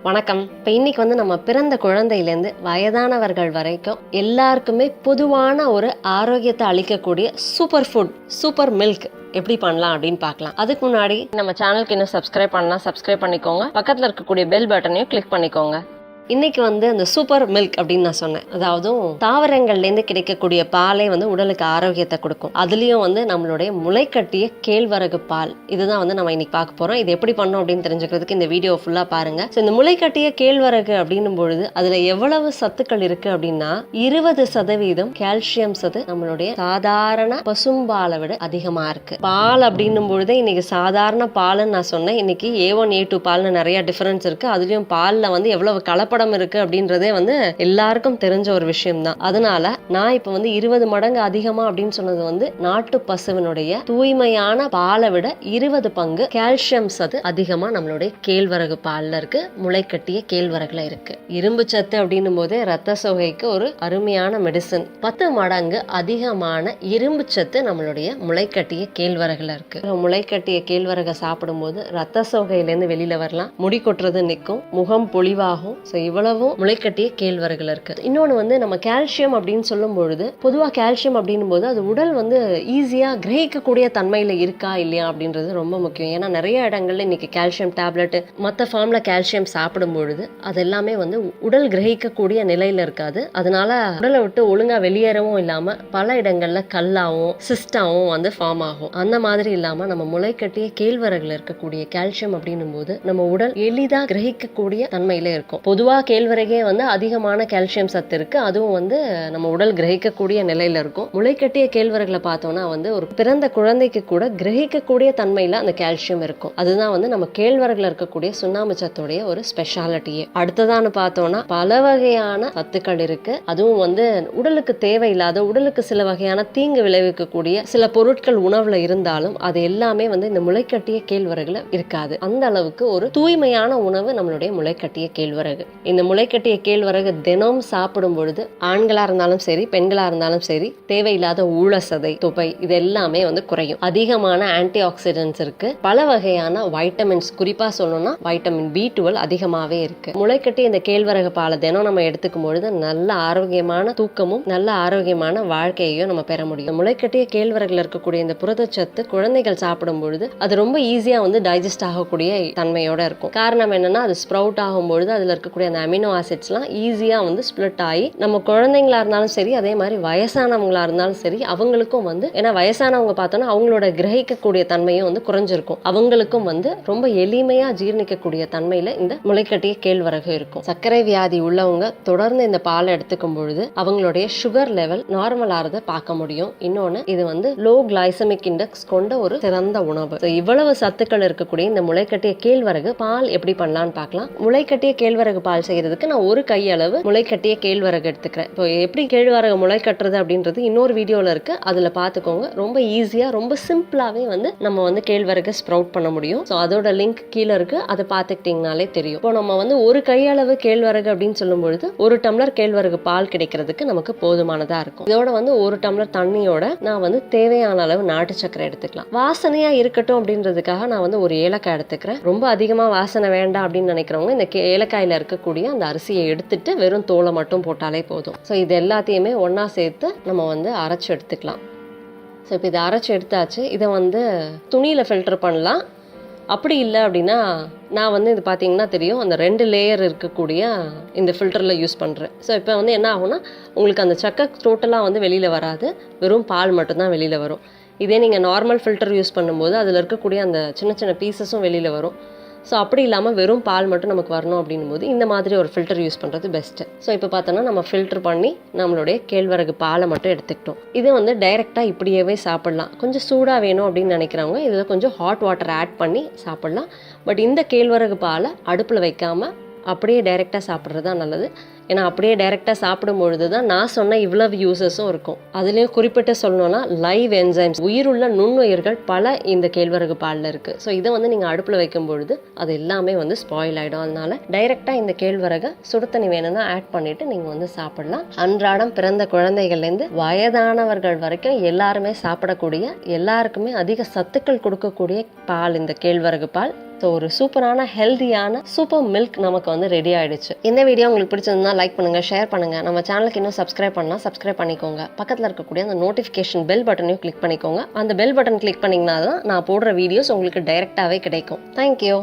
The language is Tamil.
வணக்கம். இப்போ இன்னைக்கு நம்ம பிறந்த குழந்தையிலேருந்து வயதானவர்கள் வரைக்கும் எல்லாருக்குமே பொதுவான ஒரு ஆரோக்கியத்தை அளிக்கக்கூடிய சூப்பர் ஃபுட், சூப்பர் மில்க் எப்படி பண்ணலாம் அப்படின்னு பார்க்கலாம். அதுக்கு முன்னாடி நம்ம சேனலுக்கு இன்னும் சப்ஸ்கிரைப் பண்ணலாம், சப்ஸ்கிரைப் பண்ணிக்கோங்க. பக்கத்தில் இருக்கக்கூடிய பெல் பட்டனையும் கிளிக் பண்ணிக்கோங்க. இன்னைக்கு அந்த சூப்பர் மில்க் அப்படின்னு நான் சொன்னேன். அதாவது தாவரங்கள்லேருந்து கிடைக்கக்கூடிய பாலே உடலுக்கு ஆரோக்கியத்தை கொடுக்கும். அதுலேயும் நம்மளுடைய முளைக்கட்டிய கேழ்வரகு பால், இதுதான் நம்ம இன்னைக்கு பார்க்க போகிறோம். இது எப்படி பண்ணோம் அப்படின்னு தெரிஞ்சுக்கிறதுக்கு இந்த வீடியோ ஃபுல்லாக பாருங்க. ஸோ இந்த முளைக்கட்டிய கேழ்வரகு அப்படின்னும் பொழுது அதில் எவ்வளவு சத்துக்கள் இருக்கு அப்படின்னா 20% கால்சியம் சத்து நம்மளுடைய சாதாரண பசும்பாலை விட அதிகமாக இருக்கு. பால் அப்படின்னும் பொழுது இன்னைக்கு சாதாரண பால்னு நான் சொன்னேன். இன்னைக்கு A1 A2 பால்னு நிறைய டிஃபரன்ஸ் இருக்கு. அதுலயும் பாலில் எவ்வளவு கலப்படம் இருக்கு அப்படின்றதே எல்லாருக்கும் தெரிஞ்ச ஒரு விஷயம் தான். அதனால நான் இப்ப 20 மடங்கு அதிகமா அப்படின்னு சொன்னது நாட்டு பசுவினுடைய தூய்மையான பாலை விட 20 பங்கு கால்சியம் சத்து அதிகமா நம்மளுடைய கேழ்வரகு பால்ல இருக்கு, முளைக்கட்டிய கேழ்வரகுல இருக்கு. இரும்பு சத்து அப்படின்னும் போதே ரத்த சோகைக்கு ஒரு அருமையான மெடிசன். 10 மடங்கு அதிகமான இரும்பு சத்து நம்மளுடைய முளைக்கட்டிய கேழ்வரகுல இருக்கு. முளைக்கட்டிய கேழ்வரகை சாப்பிடும் போது ரத்த சோகையிலேருந்து வெளியில வரலாம், முடி கொட்டுறது நிற்கும், முகம் பொலிவாகும். இவ்வளவும் முளைக்கட்டிய கேழ்வரகுல இருக்கு. இன்னொன்னு நம்ம கால்சியம் அப்படின்னு சொல்லும் பொழுது, பொதுவா கால்சியம் அப்படின்னும் போது அது உடல் ஈஸியா கிரகிக்கக்கூடிய தன்மையில இருக்கா இல்லையா அப்படின்றது ரொம்ப முக்கியம். ஏன்னா நிறைய இடங்கள்ல இன்னைக்கு கால்சியம் டேப்லெட் மற்ற ஃபார்ம்ல கால்சியம் சாப்பிடும் பொழுது அது எல்லாமே உடல் கிரகிக்கக்கூடிய நிலையில இருக்காது. அதனால உடலை விட்டு ஒழுங்கா வெளியேறவும் இல்லாம பல இடங்கள்ல கல்லாவும் சிஸ்டாவும் ஃபார்ம் ஆகும். அந்த மாதிரி இல்லாம நம்ம முளைக்கட்டிய கேழ்வரகுல இருக்கக்கூடிய கால்சியம் அப்படின்னும் போது நம்ம உடல் எளிதா கிரகிக்கக்கூடிய தன்மையில இருக்கும். பொதுவா கேழ்வரகே அதிகமான கால்சியம் சத்து இருக்கு. அதுவும் நம்ம உடல் கிரகிக்கக்கூடிய நிலையில இருக்கும். முளைக்கட்டிய கேழ்வரகுல பார்த்தோம்னா ஒரு பிறந்த குழந்தைக்கு கூட கிரகிக்கக்கூடிய தன்மையில அந்த கால்சியம் இருக்கும். அதுதான் நம்ம கேழ்வரகுல இருக்கக்கூடிய சுண்ணாம்பு சத்துடைய ஒரு ஸ்பெஷாலிட்டியே. அடுத்ததான்னு பார்த்தோம்னா பல வகையான சத்துக்கள் இருக்கு. அதுவும் உடலுக்கு தேவையில்லாத, உடலுக்கு சில வகையான தீங்கு விளைவிக்கக்கூடிய சில பொருட்கள் உணவுல இருந்தாலும் அது எல்லாமே இந்த முளைக்கட்டிய கேழ்வரகுல இருக்காது. அந்த அளவுக்கு ஒரு தூய்மையான உணவு நம்மளுடைய முளைக்கட்டிய கேழ்வரகு. இந்த முளைக்கட்டிய கேழ்வரகு தினம் சாப்பிடும் பொழுது ஆண்களா இருந்தாலும் சரி, பெண்களா இருந்தாலும் சரி, தேவையில்லாத ஊழசதை, தொப்பை இது எல்லாமே குறையும். அதிகமான ஆன்டி ஆக்சிடென்ட்ஸ் இருக்கு, பல வகையான வைட்டமின்ஸ், குறிப்பா சொல்லணும்னா வைட்டமின் B12 அதிகமாவே இருக்கு. முளைக்கட்டிய இந்த கேழ்வரகு பாலை தினம் நம்ம எடுத்துக்கும் பொழுது நல்ல ஆரோக்கியமான தூக்கமும் நல்ல ஆரோக்கியமான வாழ்க்கையையும் நம்ம பெற முடியும். முளைக்கட்டிய கேழ்வரகுல இருக்கக்கூடிய இந்த புரதச்சத்து குழந்தைகள் சாப்பிடும் பொழுது அது ரொம்ப ஈஸியா டைஜஸ்ட் ஆகக்கூடிய தன்மையோட இருக்கும். காரணம் என்னன்னா அது ஸ்ப்ரவுட் ஆகும் பொழுது அதுல இருக்கக்கூடிய அந்த அமினோ ஆசிட்ஸ்லாம் ஈஸியா ஸ்பிளிட் ஆகி நம்ம குழந்தைங்களா இருந்தாலும் சரி, அதே மாதிரி வயசானவங்களா இருந்தாலும் சரி, அவங்களுக்கும் ஏன்னா வயசானவங்க பார்த்தோன்னா அவங்களோட கிரகிக்கக்கூடிய தன்மையும் குறைஞ்சிருக்கும். அவங்களுக்கும் ரொம்ப எளிமையா ஜீர்ணிக்கக்கூடிய தன்மையில இந்த முளைக்கட்டிய கேழ்வரகு இருக்கும். சர்க்கரை வியாதி உள்ளவங்க தொடர்ந்து இந்த பாலை எடுத்துக்கும் பொழுது அவங்களுடைய சுகர் லெவல் நார்மல் ஆறத பார்க்க முடியும். இன்னொன்னு இது லோ கிளைசமிக் இண்டெக்ஸ் கொண்ட ஒரு சிறந்த உணவு. இவ்வளவு சத்துக்கள் இருக்கக்கூடிய இந்த முளைக்கட்டிய கேழ்வரகு பால் எப்படி பண்ணலாம்னு பார்க்கலாம். முளைக்கட்டிய கேழ்வரகு பால் செய்யறதுக்கு நான் ஒரு கையளவு முளைக்கட்டிய கேழ்வரகு எடுத்துக்கிறேன். இப்போ எப்படி கேழ்வரகு முளை கட்டுறது அப்படின்றது இன்னொரு வீடியோல இருக்கு, அதுல பாத்துக்கோங்க. ரொம்ப ஈஸியா, ரொம்ப சிம்பிளாவே நம்ம கேழ்வரகு ஸ்ப்ரவுட் பண்ண முடியும். ஸோ அதோட லிங்க் கீழே இருக்கு, அதை பார்த்துக்கிட்டீங்கனாலே தெரியும். இப்போ நம்ம ஒரு கையளவு கேழ்வரகு அப்படின்னு சொல்லும் பொழுது 1 டம்ளர் கேழ்வரகு பால் கிடைக்கிறதுக்கு நமக்கு போதுமானதா இருக்கும். இதோட 1 டம்ளர் தண்ணியோட நான் தேவையான அளவு நாட்டு சக்கரை எடுத்துக்கலாம். வாசனையா இருக்கட்டும் அப்படின்றதுக்காக நான் ஒரு ஏலக்காய் எடுத்துக்கிறேன். ரொம்ப அதிகமா வாசனை வேண்டாம் அப்படின்னு நினைக்கிறவங்க இந்த ஏலக்காயில இருக்கக்கூடிய அந்த அரிசியை எடுத்துட்டு வெறும் தோலை மட்டும் போட்டாலே போதும். ஸோ இது எல்லாத்தையுமே ஒன்னா சேர்த்து நம்ம அரைச்சு எடுத்துக்கலாம். ஸோ இப்போ இதை அரைச்சு எடுத்தாச்சு. இதை துணியில ஃபில்டர் பண்ணலாம். அப்படி இல்லை அப்படின்னா நான் இது பார்த்தீங்கன்னா தெரியும், அந்த 2 லேயர் இருக்கக்கூடிய இந்த ஃபில்டரில் யூஸ் பண்ணுறேன். ஸோ இப்போ என்ன ஆகும்னா உங்களுக்கு அந்த சக்கை டோட்டலாக வெளியில் வராது, வெறும் பால் மட்டும்தான் வெளியில் வரும். இதே நீங்கள் நார்மல் ஃபில்டர் யூஸ் பண்ணும்போது அதில் இருக்கக்கூடிய அந்த சின்ன சின்ன பீசஸும் வெளியில் வரும். ஸோ அப்படி இல்லாமல் வெறும் பால் மட்டும் நமக்கு வரணும் அப்படின்னும் போது இந்த மாதிரி ஒரு ஃபில்டர் யூஸ் பண்ணுறது பெஸ்ட்டு. ஸோ இப்போ பார்த்தோன்னா நம்ம ஃபில்டர் பண்ணி நம்மளுடைய கேழ்வரகு பாலை மட்டும் எடுத்துக்கிட்டோம். இது டைரெக்டாக இப்படியே சாப்பிட்லாம். கொஞ்சம் சூடாக வேணும் அப்படின்னு நினைக்கிறவங்க இதில் கொஞ்சம் ஹாட் வாட்டர் ஆட் பண்ணி சாப்பிட்லாம். பட் இந்த கேழ்வரகு பாலை அடுப்பில் வைக்காமல் அப்படியே டைரெக்டாக சாப்பிட்றது தான் நல்லது. ஏன்னா அப்படியே டைரெக்டாக சாப்பிடும் பொழுது தான் நான் சொன்ன இவ்வளவு யூசஸும் இருக்கும். அதுலேயும் குறிப்பிட்டு சொல்லணும்னா லைவ் என்சைம்ஸ், உயிருள்ள நுண்ணுயிர்கள் பல இந்த கேழ்வரகு பாலில் இருக்குது. ஸோ இதை நீங்கள் அடுப்பில் வைக்கும் பொழுது அது எல்லாமே ஸ்பாயில் ஆகிடும். அதனால டைரெக்டாக இந்த கேழ்வரகை சுடு தண்ணி வேணும்னா ஆட் பண்ணிவிட்டு நீங்கள் சாப்பிடலாம். அன்றாடம் பிறந்த குழந்தைகள்லேருந்து வயதானவர்கள் வரைக்கும் எல்லாருமே சாப்பிடக்கூடிய, எல்லாருக்குமே அதிக சத்துக்கள் கொடுக்கக்கூடிய பால் இந்த கேழ்வரகு பால். ஸோ ஒரு சூப்பரான ஹெல்தியான சூப்பர் மில்க் நமக்கு வந்து ரெடி ஆயிடுச்சு. இந்த வீடியோ உங்களுக்கு பிடிச்சிருந்தா லைக் பண்ணுங்க, ஷேர் பண்ணுங்க. நம்ம சேனலுக்கு இன்னும் சப்ஸ்கிரைப் பண்ணா சப்ஸ்கிரைப் பண்ணிக்கோங்க. பக்கத்தில் இருக்கக்கூடிய அந்த நோட்டிஃபிகேஷன் பெல் பட்டனையும் கிளிக் பண்ணிக்கோங்க. அந்த பெல் பட்டன் கிளிக் பண்ணிங்கன்னா தான் நான் போடுற வீடியோஸ் உங்களுக்கு டைரெக்டாகவே கிடைக்கும். தேங்க்யூ.